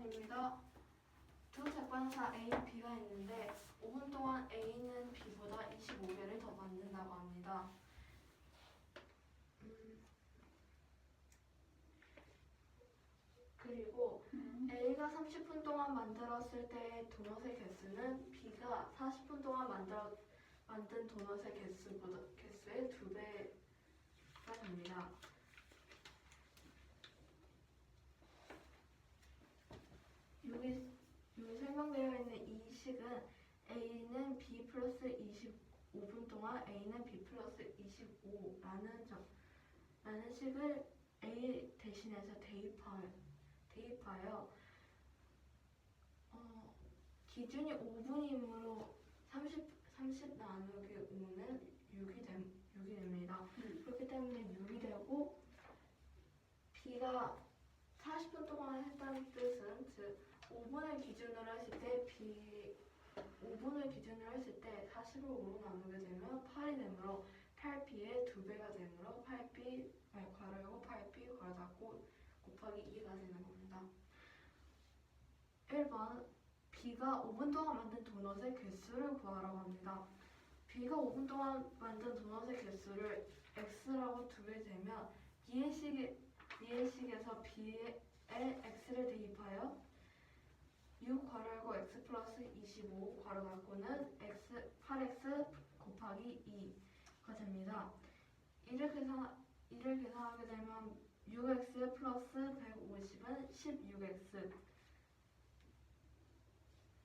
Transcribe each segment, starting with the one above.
5번입니다. 두 객관사 A, B가 있는데 5분 동안 A는 B보다 25개를 더 만든다고 합니다. 그리고 A가 30분 동안 만들었을 때의 도넛의 개수는 B가 40분 동안 만든 도넛의 개수의 2배가 됩니다. 여기 설명되어 있는 이 식은 A는 B 플러스 25분 동안 A는 B 플러스 25라는 식을 A 대신해서 대입하여 기준이 5분이므로 30 나누기 5는 6이 됩니다. 그렇기 때문에 6이 되고 B가 40분 동안 했다는 뜻은 즉 5분을 기준으로 했을 때 40을 5로 나누게 되면 8이 되므로 8B의 2배가 되므로 8B 괄호 열고 8B 괄호 닫고 곱하기 2가 되는 겁니다. 1번 B가 5분 동안 만든 도넛의 개수를 구하라고 합니다. B가 5분 동안 만든 도넛의 개수를 X라고 두게 되면 이해 식에서 B의 X를 대입하여 6 괄호 열고 X 플러스 25 괄호 닫고는 8X 곱하기 2가 됩니다. 이를 계산하게 되면 6X 플러스 150은 16X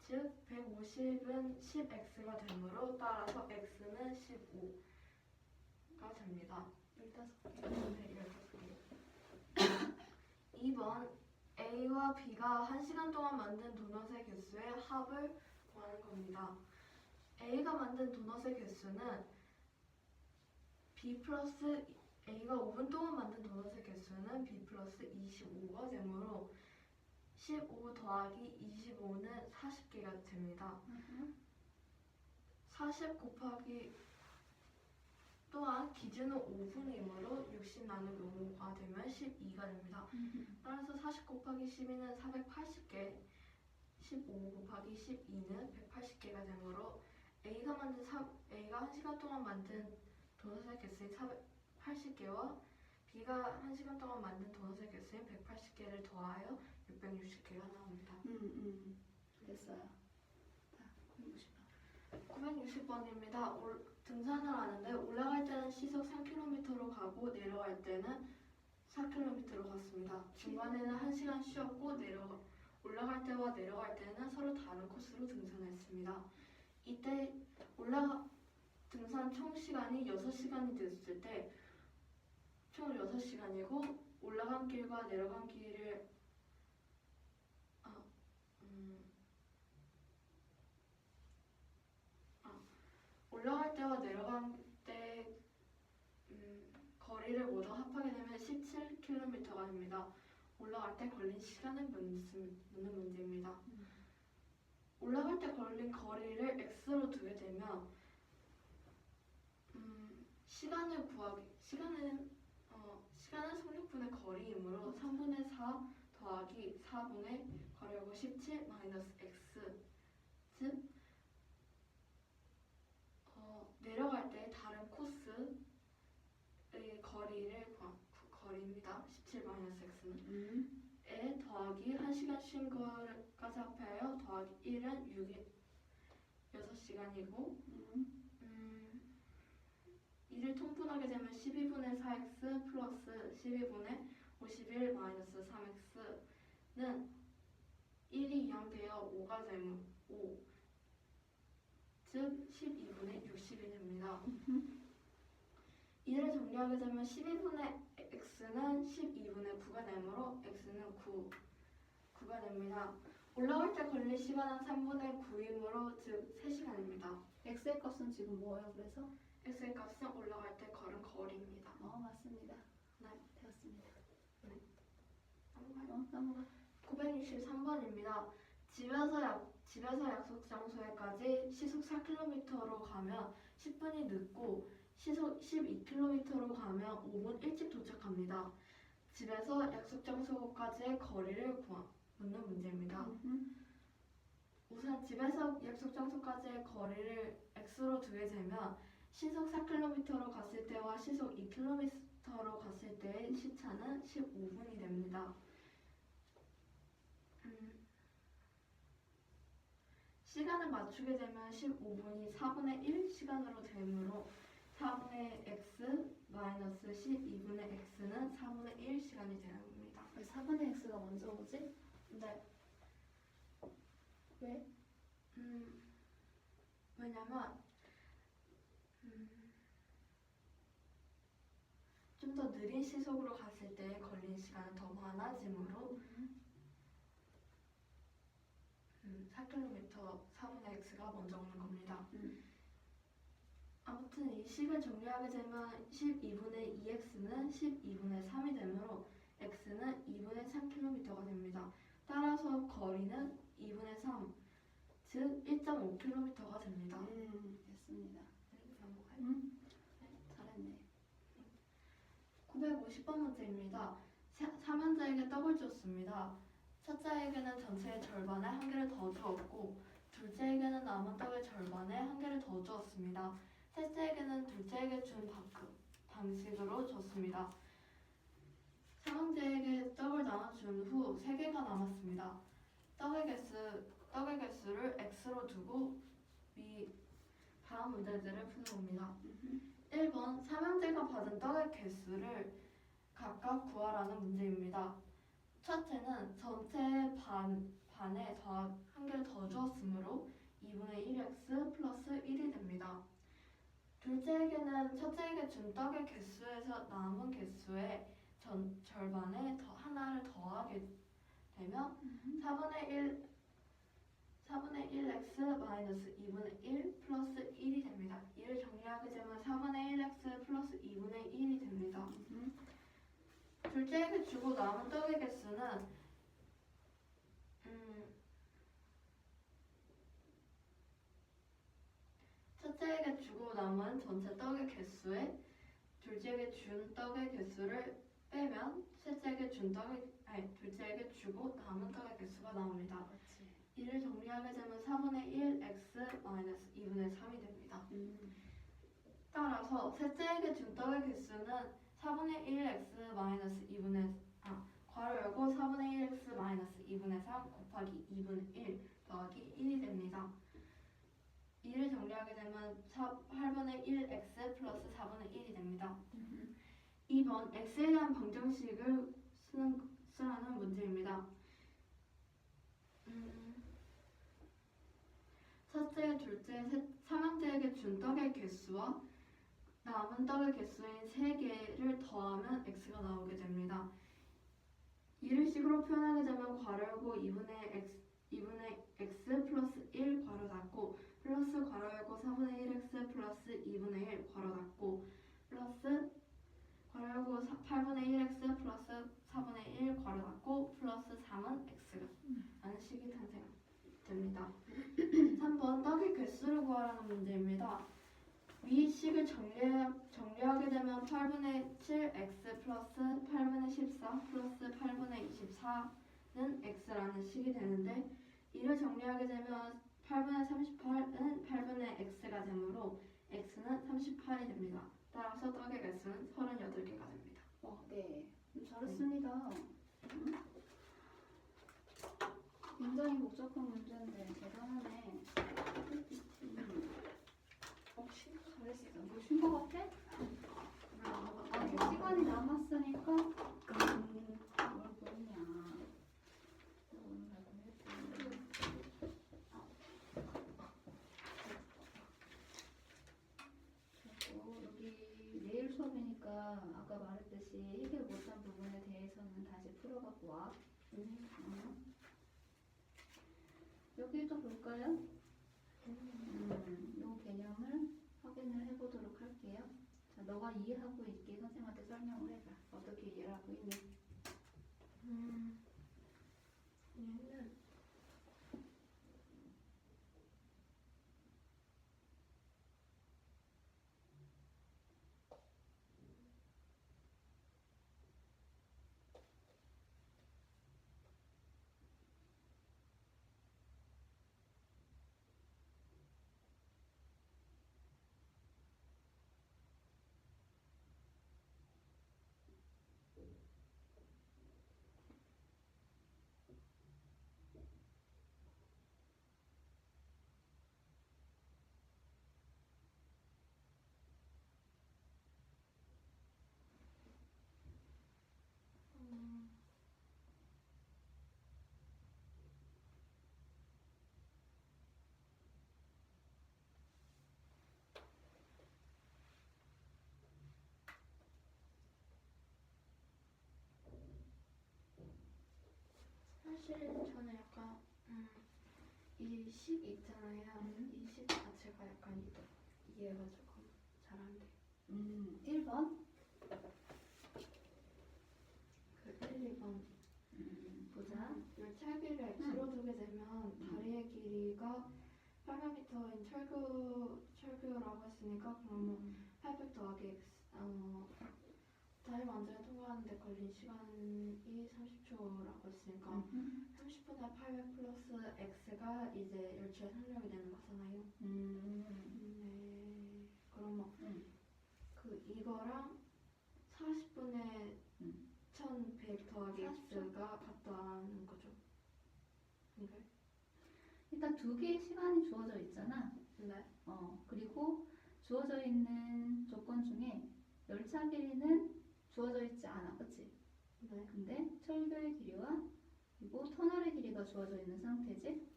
즉 150은 10X가 되므로 따라서 X는 15가 됩니다. 15개. 네, 15개. 2번 A와 B가 1시간 동안 만든 도넛의 개수의 합을 구하는 겁니다. A가 만든 도넛의 개수는 B 플러스 A가 5분 동안 만든 도넛의 개수는 B 플러스 25가 되므로 15 더하기 25는 40개가 됩니다. 40 곱하기 또한 기준은 5분이므로 60 나누기 5가 되면 12가 됩니다. 따라서 40 곱하기 12는 480개, 15 곱하기 12는 180개가 되므로 A가 1시간 동안 만든 도넛의 개수인 480개와 B가 1시간 동안 만든 도넛의 개수인 180개를 더하여 660개가 나옵니다. 됐어요. 자, 960번입니다. 등산을 하는데 올라갈 때는 시속 3km로 가고 내려갈 때는 4km로 갔습니다. 중간에는 1시간 쉬었고 올라갈 때와 내려갈 때는 서로 다른 코스로 등산했습니다. 이때 등산 총 시간이 6시간이 됐을 때 총 6시간이고 올라간 길과 내려간 길을 올라갈 때와 내려갈 때 거리를 모두 합하게 되면 17km가 됩니다. 올라갈 때 걸린 시간을 묻는 문제입니다. 올라갈 때 걸린 거리를 x로 두게 되면 시간은 속력분의 거리이므로 3분의 4 더하기 4분의 괄호 열고 17 마이너스 x 즉 내려갈 때 다른 코스의 거리입니다. 17 마이너스 x는 에 더하기 1시간 쉰 거까지 합하여 더하기 1은 6시간이고 이를 통분하게 되면 12분의 4x 플러스 12분의 51 마이너스 3x는 1이 이항되어 5가 되면 5 즉 12분의 60이 됩니다. 이를 정리하게 되면 12분의 x는 12분의 9가 되므로 x는 9가 됩니다. 올라갈 때 걸린 시간은 3분의 9이므로 즉 3시간입니다. x의 값은 지금 뭐예요? 그래서? x의 값은 올라갈 때 걸은 거리입니다. 맞습니다. 네. 되었습니다. 네. 넘어가요. 넘어가. 963번입니다. 집에서 약속 장소에까지 시속 4km로 가면 10분이 늦고 시속 12km로 가면 5분 일찍 도착합니다. 집에서 약속 장소까지의 거리를 묻는 문제입니다. 음. 우선 집에서 약속 장소까지의 거리를 x로 두게 되면 시속 4km로 갔을 때와 시속 2km로 갔을 때의 시차는 15분이 됩니다. 시간을 맞추게 되면 15분이 4분의 1 시간으로 되므로 4분의 x 마이너스 12분의 x는 4분의 1 시간이 되는 겁니다. 왜 4분의 x가 먼저 오지? 네. 왜? 왜냐면 좀 더 느린 시속으로 갔을 때 걸린 시간은 더 많아지므로 4km 4분의 x가 먼저 오는 겁니다. 아무튼 이 식을 정리하게 되면 12분의 2x는 12분의 3이 되므로 x는 2분의 3km가 됩니다. 따라서 거리는 2분의 3, 즉 1.5km가 됩니다. 됐습니다. 네, 넘어가요. 잘했네. 950번 문제입니다. 3현자에게 떡을 줬습니다. 첫째에게는 전체의 절반의 한 개를 더 주었고 둘째에게는 남은 떡의 절반의 한 개를 더 주었습니다. 셋째에게는 둘째에게 준 방식으로 줬습니다. 삼형제에게 떡을 나눠준 후 3개가 남았습니다. 떡의 개수를 x로 두고 다음 문제들을 푸는 겁니다. 1번 삼형제가 받은 떡의 개수를 각각 구하라는 문제입니다. 첫째는 전체의 반에 한 개를 더 주었으므로 2분의 1x 플러스 1이 됩니다. 둘째에게는 첫째에게 준 떡의 개수에서 남은 개수의 절반에 하나를 더하게 되면 4분의 1x 마이너스 2분의 1 플러스 1이 됩니다. 이를 정리하게 되면 4분의 1x 플러스 2분의 1이 됩니다. 둘째에게 주고 남은 떡의 개수는 첫째에게 주고 남은 전체 떡의 개수에 둘째에게 준 떡의 개수를 빼면 둘째에게 주고 남은 떡의 개수가 나옵니다. 그렇지. 이를 정리하게 되면 4분의 1x 마이너스 2분의 3이 됩니다. 따라서 셋째에게 준 떡의 개수는 4분의 1x 마이너스 2분의 괄호 열고 4분의 1x 마이너스 2분의 3 곱하기 2분의 1 더하기 1이 됩니다. 이를 정리하게 되면 8분의 1x 플러스 4분의 1이 됩니다. 2번 x에 대한 방정식을 쓰라는 문제입니다. 첫째, 둘째, 삼형제에게 준 떡의 개수와 남은 떡의 개수인 3개를 더하면 x가 나오게 됩니다. 이를 식으로 표현하게 되면 괄호 열고 2분의 x 플러스 1 괄호 닫고 플러스 괄호 열고 4분의 1x 플러스 2분의 1 괄호 닫고 플러스 괄호 열고 8분의 1x 플러스 4분의 1 괄호 닫고 플러스 3은 x라는 식이 탄생됩니다. 3번 떡의 개수를 구하라는 문제입니다. 위 식을 정리하게 되면 8분의 7x 플러스 8분의 14 플러스 8분의 24는 x라는 식이 되는데 이를 정리하게 되면 8분의 38은 8분의 x가 되므로 x는 38이 됩니다. 따라서 떡의 개수는 38개가 됩니다. 네. 잘했습니다. 굉장히 복잡한 문제인데 대단하네. 혹시 잘했어. 뭐 쉰 거 같아? 아직 시간이 남았으니까 뭘 보냐. 여기 내일 수업이니까 아까 말했듯이 해결 못한 부분에 대해서는 다시 풀어갖고 와. 여기도 볼까요? 이 개념을 확인을 해보도록 할게요. 자, 너가 이해하고 있게 선생님한테 설명을 해봐. 어떻게 이해를 하고 있니? 얘는 사실 저는 약간 이 식 있잖아요. 이 식 자체가 약간 이해가지고 잘 안 돼. 1번. 그 1, 2번. 보자. 열차 길이를 x로 두게 되면 다리의 길이가 800m인 철교라고 했으니까 그러면 800 더하기 x 다리 완전히 통과하는데 걸린 시간이 30초라고 했으니까 30분의 800 플러스 x가 이제 열차의 속력이 되는 거잖아요. 네. 그러면 그 이거랑 40분의 1100 더하기 40초? x가 같다는 거죠. 네. 일단 두 개의 시간이 주어져 있잖아. 네. 그리고 주어져 있는 조건 중에 열차 길이는 주어져 있지 않아. 그치? 네. 근데 철교의 길이와 그리고 터널의 길이가 주어져 있는 상태지?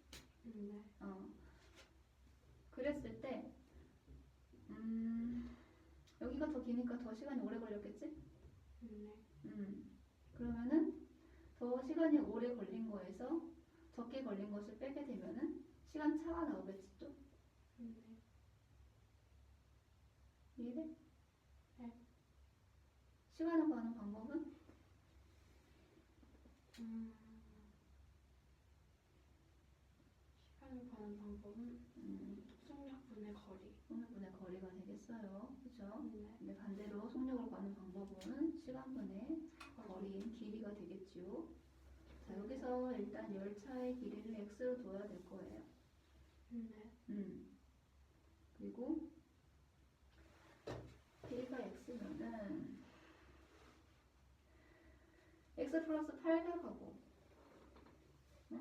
네. 그랬을 때 여기가 더 기니까 더 시간이 오래 걸렸겠지? 네. 그러면은 더 시간이 오래 걸린 거에서 적게 걸린 것을 빼게 되면은 시간 차가 나오겠지 또? 네. 이해돼? 네. 시간을 구하는 방법은? 시간을 구하는 방법은 속력분의 거리. 속력분의 거리가 되겠어요. 그죠? 네. 근데 반대로 속력을 구하는 방법은 시간분의 거리인 길이가 되겠지요. 자, 여기서 일단 열차의 길이를 x로 둬야 될 거예요. 네. 그리고 길이가 x면은 x 플러스 800하고 네.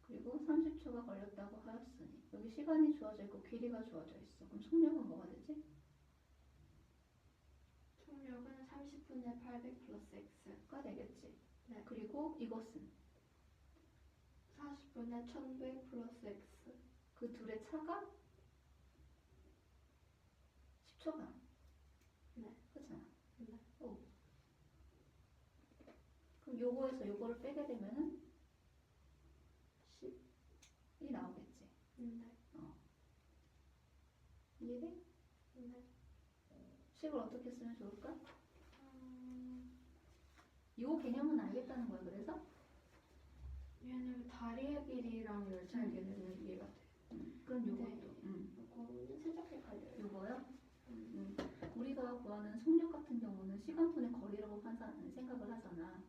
그리고 30초가 걸렸다고 하였으니 여기 시간이 주어져 있고 길이가 주어져 있어. 그럼 속력은 뭐가 되지? 속력은 30분의 800 플러스 x가 되겠지. 네. 그리고 이것은 40분의 1100 플러스 x. 그 둘의 차가 10초가. 네. 그렇잖아. 네. 그럼 요거에서 요거를 빼게 되면은 10이 나오겠지. 네. 이해돼? 네. 식을 어떻게 쓰면 좋을까? 요 개념은 알겠다는 거야. 그래서 얘는 다리의 길이랑 열차의 길이는 이해가 돼. 그럼 네. 요것도 이거는 살짝 헷갈려요. 요거요? 우리가 구하는 속력 같은 경우는 시간분의 거리라고 생각을 하잖아.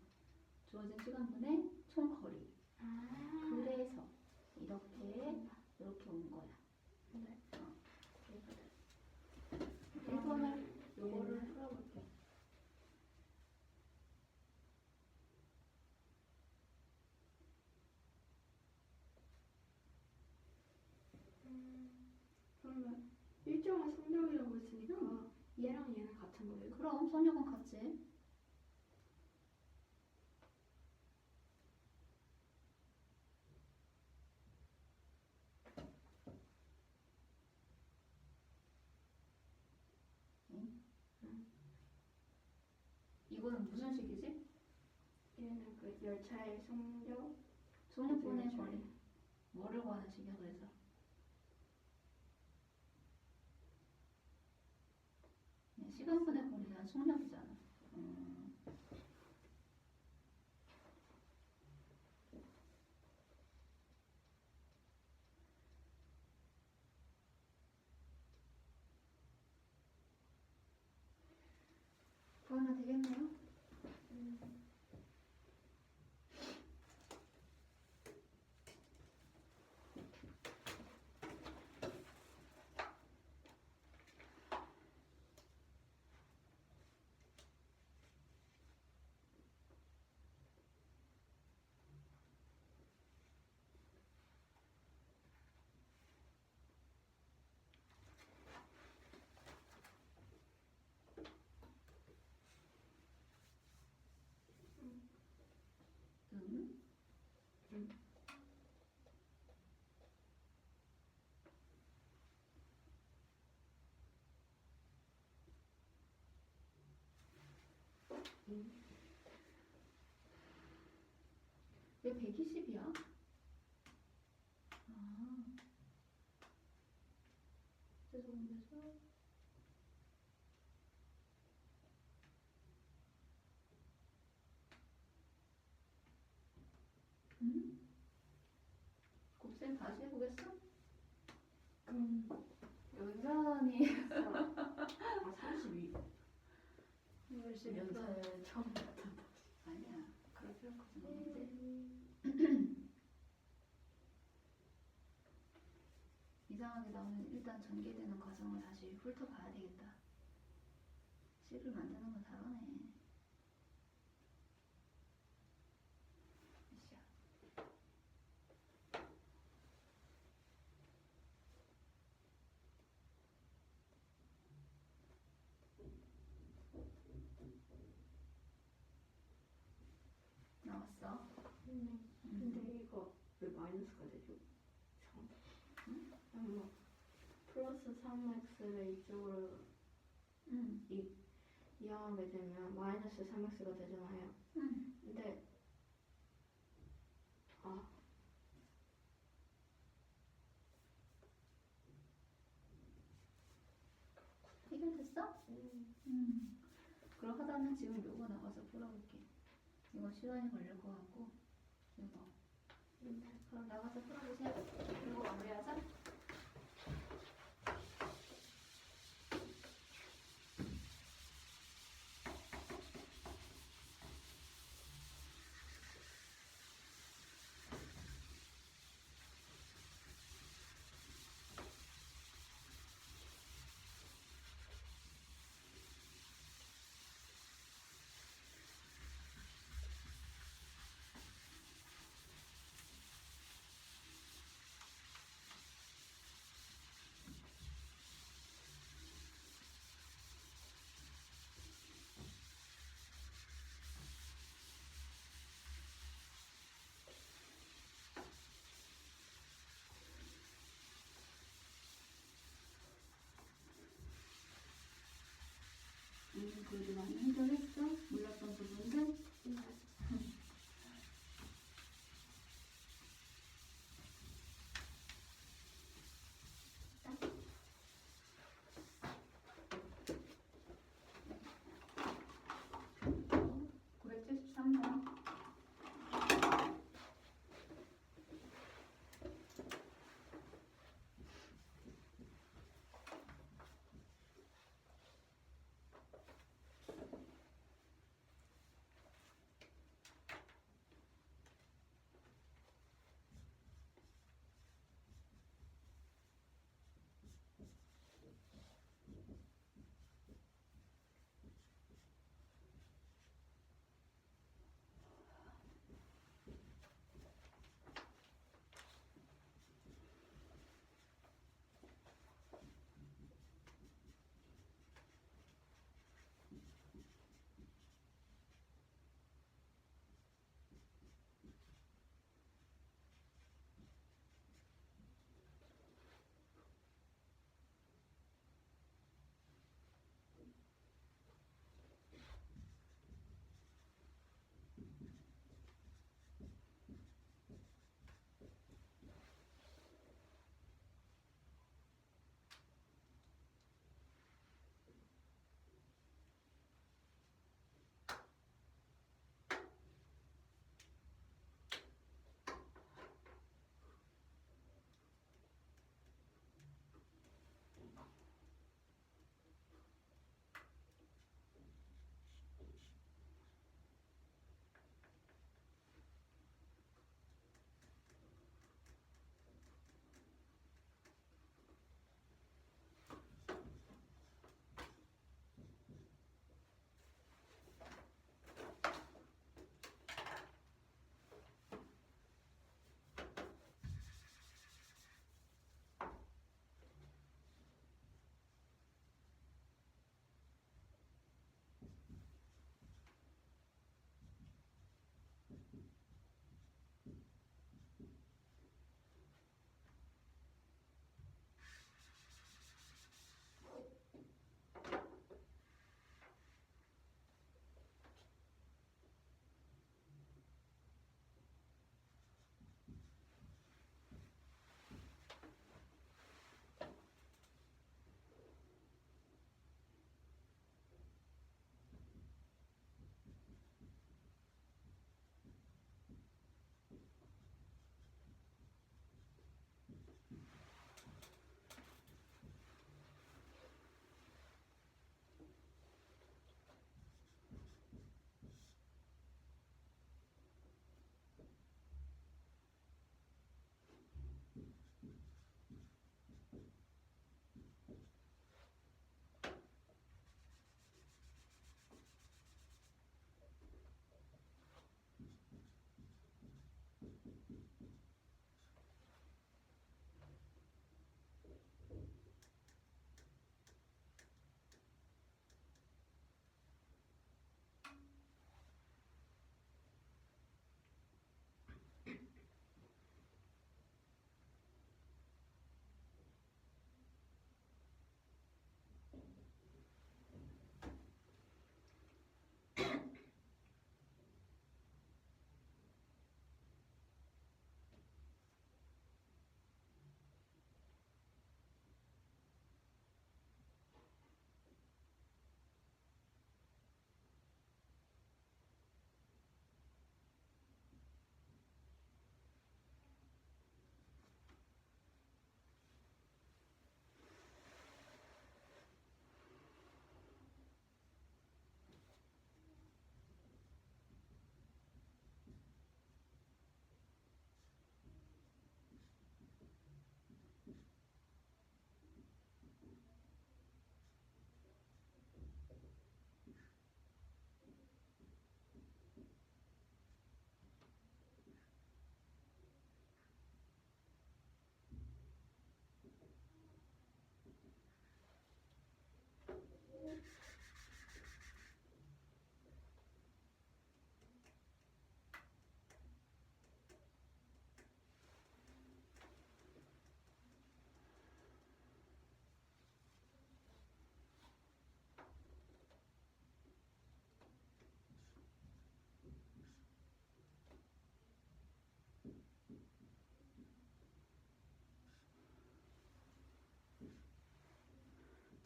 주어진 시간분의 총 거리. 그래서 이렇게 온 거야. 네. 1번을 요거를 풀어볼게. 그러면 일정한 속력이라고 했으니까 얘랑 얘는 같은 거예요? 그럼 속력은 같지. 이거는 무슨 식이지? 얘는 그 열차의 속력. 속력분의 거리. 뭐를 구하는 식이야 그래서? 시간분의 거리가 속력이잖아. 구하면 되겠네요. 왜 120이야? 세제곱에서 곱셈 다시 해보겠어? 여전히 32. 열심히 연산을 처음부터 아니야. 그럴 필요까지는 없는데. 이상하게 나오면 일단 전개되는 과정을 다시 훑어봐야 되겠다. 식을 만드는 거 잘하네. 으쌰. 나왔어. 근데 이거 왜 마이너스가 되죠? 참. 뭐 플러스 3x를 이쪽으로 응. 이항하게 되면 마이너스 3x가 되잖아요. 응. 근데 해결됐어? 그럼 하다는 지금 요거 나가서 풀어볼게. 이거 시간이 걸릴 것 같고 이거 그럼 나가서 풀어보세요. 그리고 마무리하자. 그래도 많이 해결했어? 몰랐던 부분들? (973번)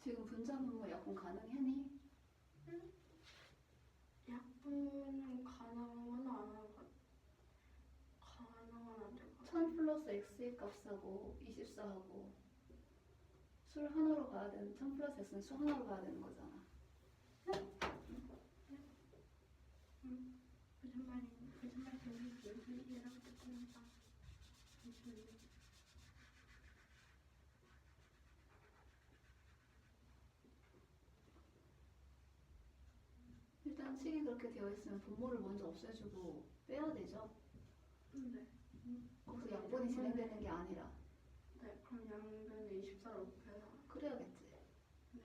지금 분자분모 약분 가능하니? 약분은 가능은 안 할 것 가능은 안 될 것 같아. 1000 플러스 x의 값하고 24하고 술 하나로 봐야 되는 1000 플러스 x는 수 하나로 봐야 되는 거잖아. 무슨 말인지 이해를 못했습니다. 잠시만요. 일단 식이 그렇게 되어 있으면 분모를 먼저 없애주고 빼야 되죠. 네. 거기서 약분이 진행되는 게 아니라 네, 그럼 양변에 24를 곱해서. 그래야겠지. 네.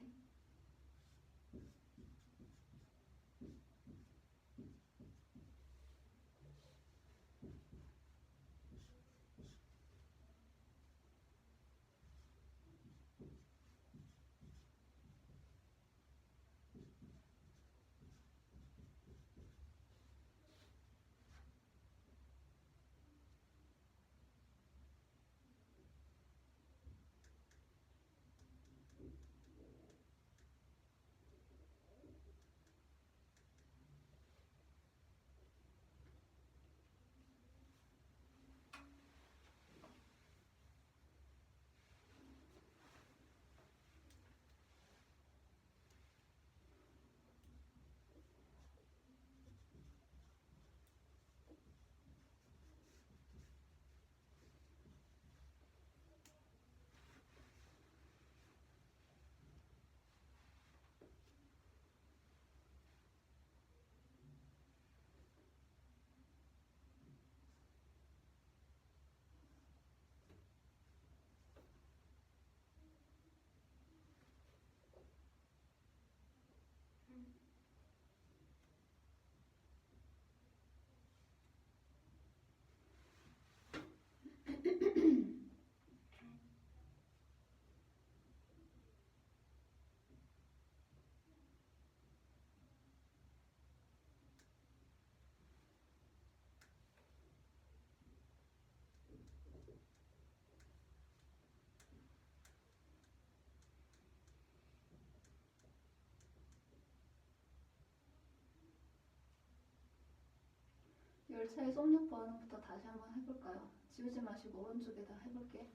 열차의 속력 반응부터 다시 한번 해볼까요? 지우지 마시고 오른쪽에 다 해볼게.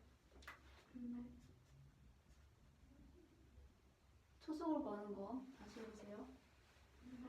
네. 초속으로 가는 거 다시 해보세요. 네.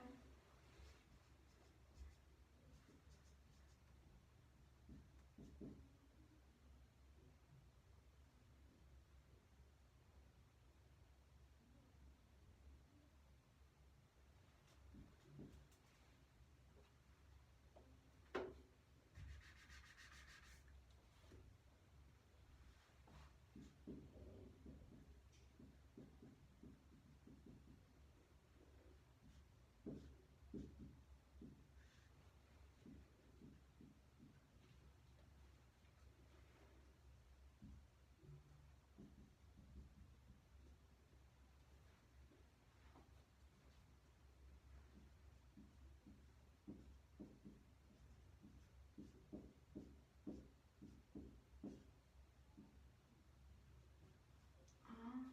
아,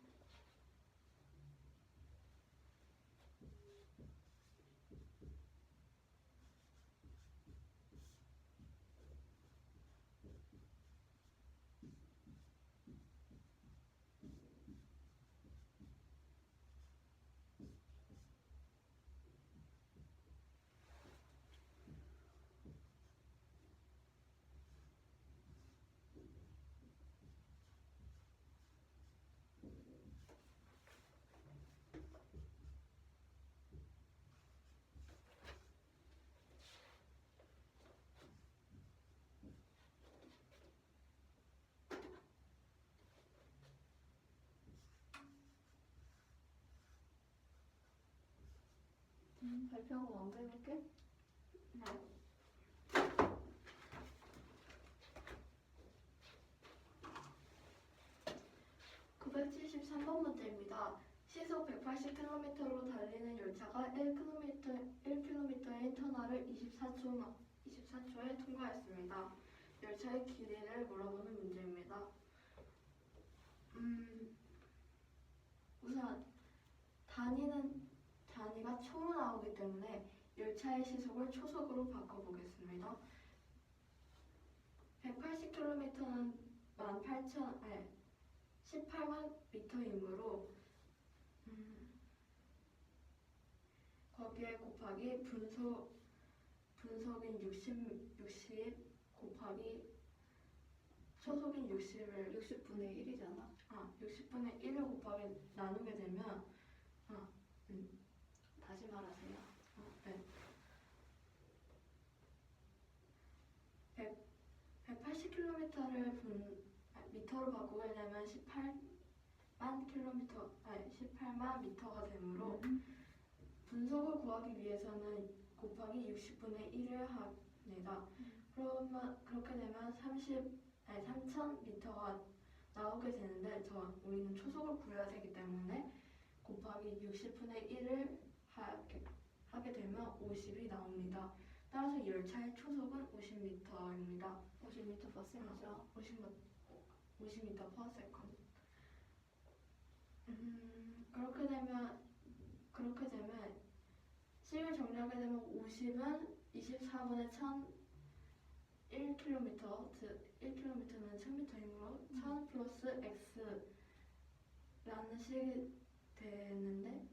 발표하고 먼저 해볼게. 네. 973번 문제입니다. 시속 180km로 달리는 열차가 1km의 터널을 24초에 통과했습니다. 열차의 길이를 물어보는 문제입니다. 우선 단위가 초로 나오기 때문에 열차의 시속을 초속으로 바꿔보겠습니다. 180km는 18만 미터이므로 거기에 곱하기 분속인 60 곱하기 초속인 60을 60분의 1이잖아. 60분의 1을 곱하기 나누게 되면 다시 말하세요. 네. 180km를 미터로 바꾸게 되면 18만 미터가 되므로 분속을 구하기 위해서는 곱하기 60분의 1을 합니다. 그러면 그렇게 되면 3,000m가 나오게 되는데 우리는 초속을 구해야 되기 때문에 곱하기 60분의 1을 하게 되면 50이 나옵니다. 따라서 열차의 초속은 50m입니다. 50m per second이죠. 50m per second. 그렇게 되면 식을 정리하게 되면 50은 24분의 1km, 즉 1km는 1000m이므로 1000 플러스 x라는 식이 되는데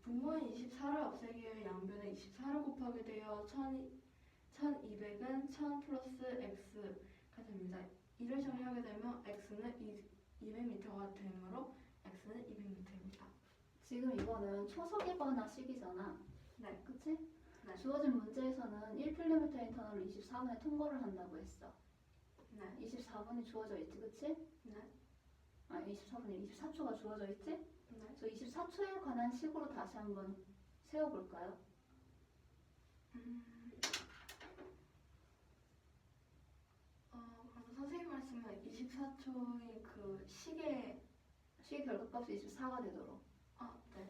분모인 24를 없애기 위해 양변에 24를 곱하게 되어 1200은 1000 플러스 x가 됩니다. 이를 정리하게 되면 x는 200m가 되므로 x는 200m입니다. 지금 이거는 초속이거나 식이잖아. 네. 그치? 네. 주어진 문제에서는 1km 인터널로 24분에 통과를 한다고 했어. 네. 24분이 주어져 있지, 그치? 네. 24분이 24초가 주어져 있지? 네. 그래서 24초에 관한 식으로 다시 한번 세워볼까요? 그럼 선생님 말씀은 24초의 그 식의 식의 결과값이 24가 되도록. 네.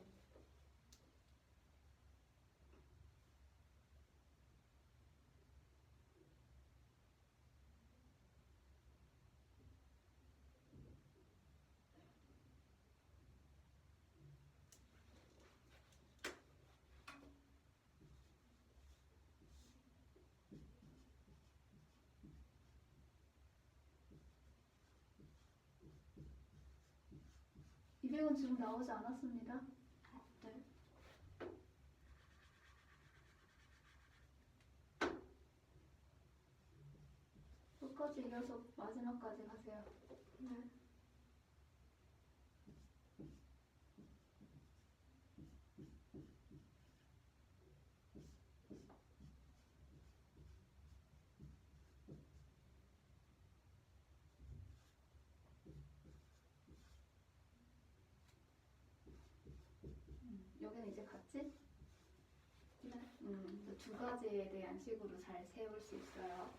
이 200은 지금 나오지 않았습니다. 네. 끝까지 이어서 마지막까지 가세요. 네. 여기는 이제 갔지? 네. 두 가지에 대한 식으로 잘 세울 수 있어요.